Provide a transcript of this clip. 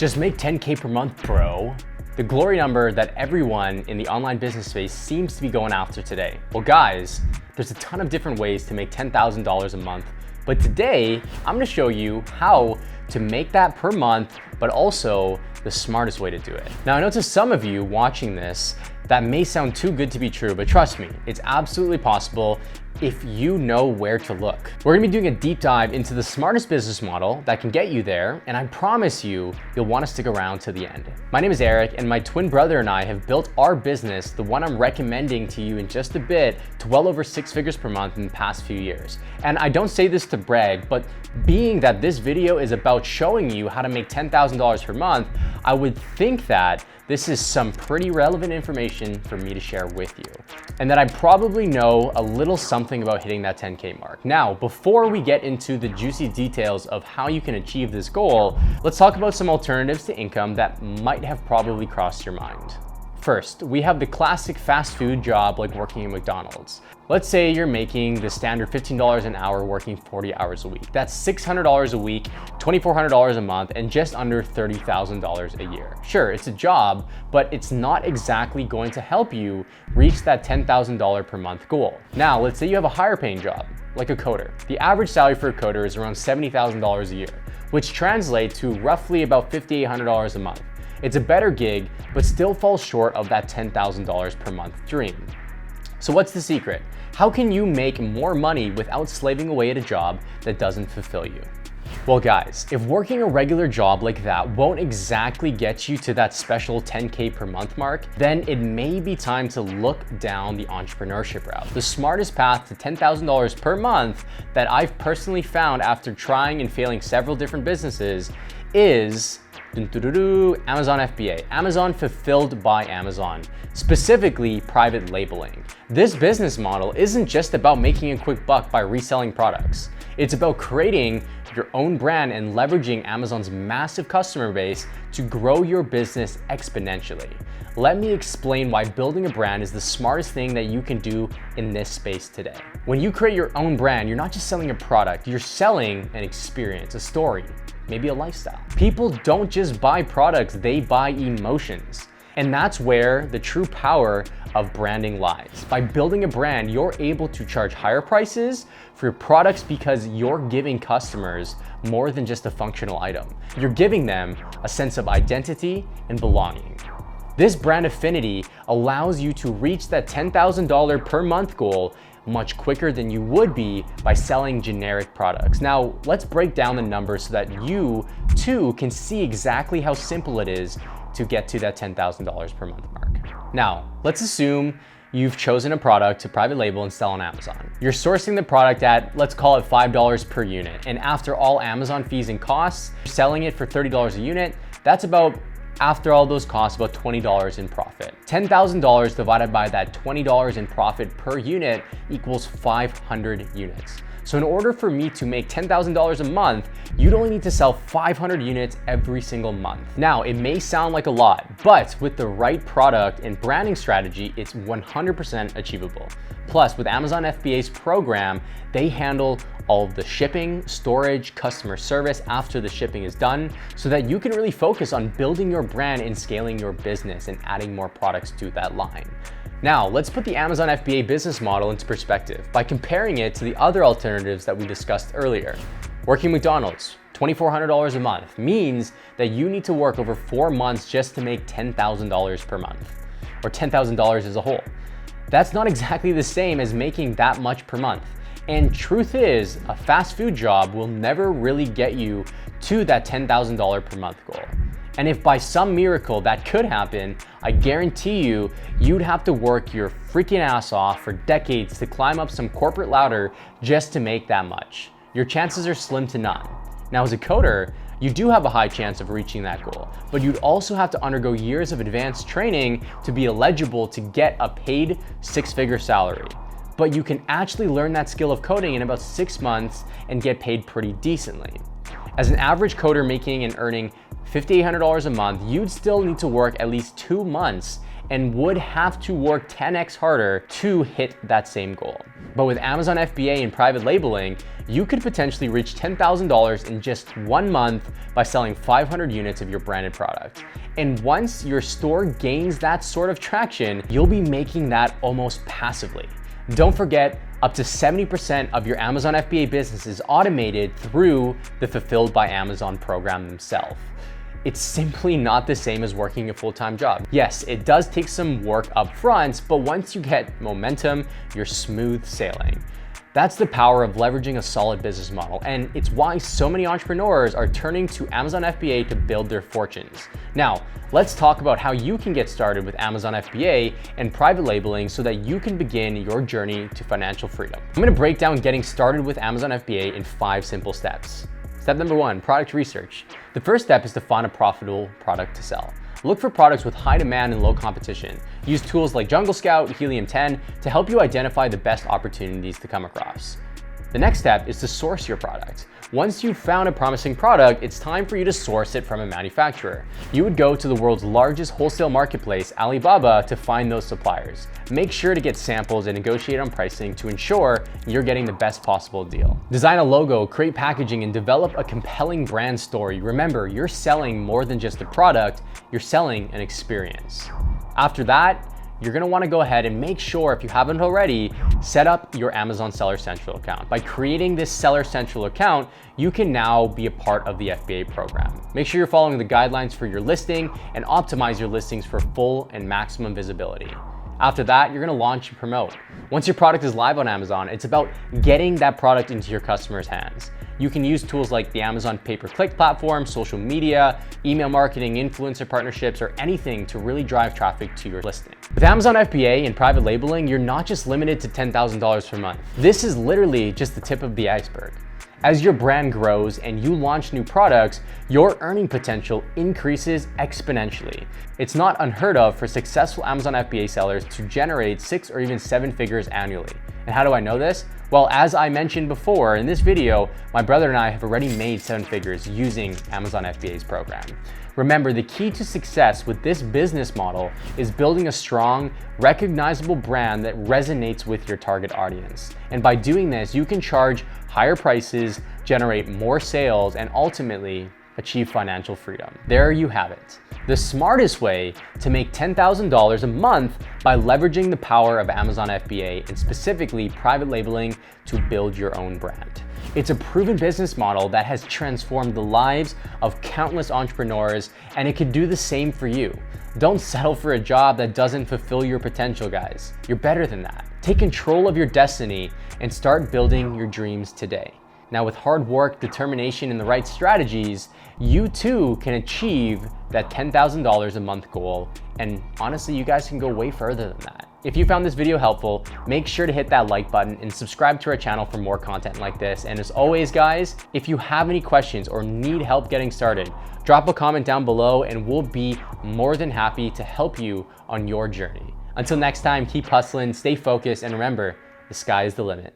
Just make 10K per month, bro. The glory number that everyone in the online business space seems to be going after today. Well guys, there's a ton of different ways to make $10,000 a month, but today I'm gonna show you how to make that per month, but also the smartest way to do it. Now I know to some of you watching this, that may sound too good to be true, but trust me, it's absolutely possible if you know where to look. We're gonna be doing a deep dive into the smartest business model that can get you there, and I promise you, you'll wanna stick around to the end. My name is Eric, and my twin brother and I have built our business, the one I'm recommending to you in just a bit, to well over 6 figures per month in the past few years. And I don't say this to brag, but being that this video is about showing you how to make $10,000 per month, I would think that this is some pretty relevant information for me to share with you, and that I probably know a little something about hitting that 10K mark. Now, before we get into the juicy details of how you can achieve this goal, let's talk about some alternatives to income that might have probably crossed your mind. First, we have the classic fast food job like working at McDonald's. Let's say you're making the standard $15 an hour working 40 hours a week. That's $600 a week, $2,400 a month, and just under $30,000 a year. Sure, it's a job, but it's not exactly going to help you reach that $10,000 per month goal. Now, let's say you have a higher paying job, like a coder. The average salary for a coder is around $70,000 a year, which translates to roughly about $5,800 a month. It's a better gig, but still falls short of that $10,000 per month dream. So what's the secret? How can you make more money without slaving away at a job that doesn't fulfill you? Well guys, if working a regular job like that won't exactly get you to that special 10K per month mark, then it may be time to look down the entrepreneurship route. The smartest path to $10,000 per month that I've personally found after trying and failing several different businesses is Amazon FBA, Amazon fulfilled by Amazon, specifically private labeling. This business model isn't just about making a quick buck by reselling products. It's about creating your own brand and leveraging Amazon's massive customer base to grow your business exponentially. Let me explain why building a brand is the smartest thing that you can do in this space today. When you create your own brand, you're not just selling a product, you're selling an experience, a story, maybe a lifestyle. People don't just buy products, they buy emotions. And that's where the true power of branding lies. By building a brand, you're able to charge higher prices for your products because you're giving customers more than just a functional item. You're giving them a sense of identity and belonging. This brand affinity allows you to reach that $10,000 per month goal much quicker than you would be by selling generic products. Now, let's break down the numbers so that you too can see exactly how simple it is to get to that $10,000 per month mark. Now, let's assume you've chosen a product to private label and sell on Amazon. You're sourcing the product at, let's call it $5 per unit. And after all Amazon fees and costs, selling it for $30 a unit, that's about, after all those costs, about $20 in profit. $10,000 divided by that $20 in profit per unit equals 500 units. So in order for me to make $10,000 a month, you'd only need to sell 500 units every single month. Now, it may sound like a lot, but with the right product and branding strategy, it's 100% achievable. Plus, with Amazon FBA's program, they handle all of the shipping, storage, customer service after the shipping is done, so that you can really focus on building your brand and scaling your business and adding more products to that line. Now, let's put the Amazon FBA business model into perspective by comparing it to the other alternatives that we discussed earlier. Working McDonald's, $2,400 a month, means that you need to work over 4 months just to make $10,000 per month, or $10,000 as a whole. That's not exactly the same as making that much per month. And truth is, a fast food job will never really get you to that $10,000 per month goal. And if by some miracle that could happen, I guarantee you, you'd have to work your freaking ass off for decades to climb up some corporate ladder just to make that much. Your chances are slim to none. Now, as a coder, you do have a high chance of reaching that goal, but you'd also have to undergo years of advanced training to be eligible to get a paid 6-figure salary. But you can actually learn that skill of coding in about 6 months and get paid pretty decently. As an average coder making and earning $5,800 a month, you'd still need to work at least 2 months and would have to work 10x harder to hit that same goal. But with Amazon FBA and private labeling, you could potentially reach $10,000 in just 1 month by selling 500 units of your branded product. And once your store gains that sort of traction, you'll be making that almost passively. Don't forget, up to 70% of your Amazon FBA business is automated through the Fulfilled by Amazon program themselves. It's simply not the same as working a full-time job. Yes, it does take some work up front, but once you get momentum, you're smooth sailing. That's the power of leveraging a solid business model, and it's why so many entrepreneurs are turning to Amazon FBA to build their fortunes. Now, let's talk about how you can get started with Amazon FBA and private labeling so that you can begin your journey to financial freedom. I'm gonna break down getting started with Amazon FBA in 5 simple steps. Step number 1, product research. The first step is to find a profitable product to sell. Look for products with high demand and low competition. Use tools like Jungle Scout, Helium 10 to help you identify the best opportunities to come across. The next step is to source your product. Once you've found a promising product, it's time for you to source it from a manufacturer. You would go to the world's largest wholesale marketplace, Alibaba, to find those suppliers. Make sure to get samples and negotiate on pricing to ensure you're getting the best possible deal. Design a logo, create packaging, and develop a compelling brand story. Remember, you're selling more than just a product, you're selling an experience. After that, you're gonna wanna go ahead and make sure, if you haven't already, set up your Amazon Seller Central account. By creating this Seller Central account, you can now be a part of the FBA program. Make sure you're following the guidelines for your listing and optimize your listings for full and maximum visibility. After that, you're gonna launch and promote. Once your product is live on Amazon, it's about getting that product into your customers' hands. You can use tools like the Amazon pay-per-click platform, social media, email marketing, influencer partnerships, or anything to really drive traffic to your listing. With Amazon FBA and private labeling, you're not just limited to $10,000 per month. This is literally just the tip of the iceberg. As your brand grows and you launch new products, your earning potential increases exponentially. It's not unheard of for successful Amazon FBA sellers to generate 6 or even 7 figures annually. And how do I know this? Well, as I mentioned before in this video, my brother and I have already made 7 figures using Amazon FBA's program. Remember, the key to success with this business model is building a strong, recognizable brand that resonates with your target audience. And by doing this, you can charge higher prices, generate more sales, and ultimately achieve financial freedom. There you have it. The smartest way to make $10,000 a month by leveraging the power of Amazon FBA and specifically private labeling to build your own brand. It's a proven business model that has transformed the lives of countless entrepreneurs, and it could do the same for you. Don't settle for a job that doesn't fulfill your potential, guys. You're better than that. Take control of your destiny and start building your dreams today. Now, with hard work, determination, and the right strategies, you too can achieve that $10,000 a month goal. And honestly, you guys can go way further than that. If you found this video helpful, make sure to hit that like button and subscribe to our channel for more content like this. And as always, guys, if you have any questions or need help getting started, drop a comment down below and we'll be more than happy to help you on your journey. Until next time, keep hustling, stay focused, and remember, the sky is the limit.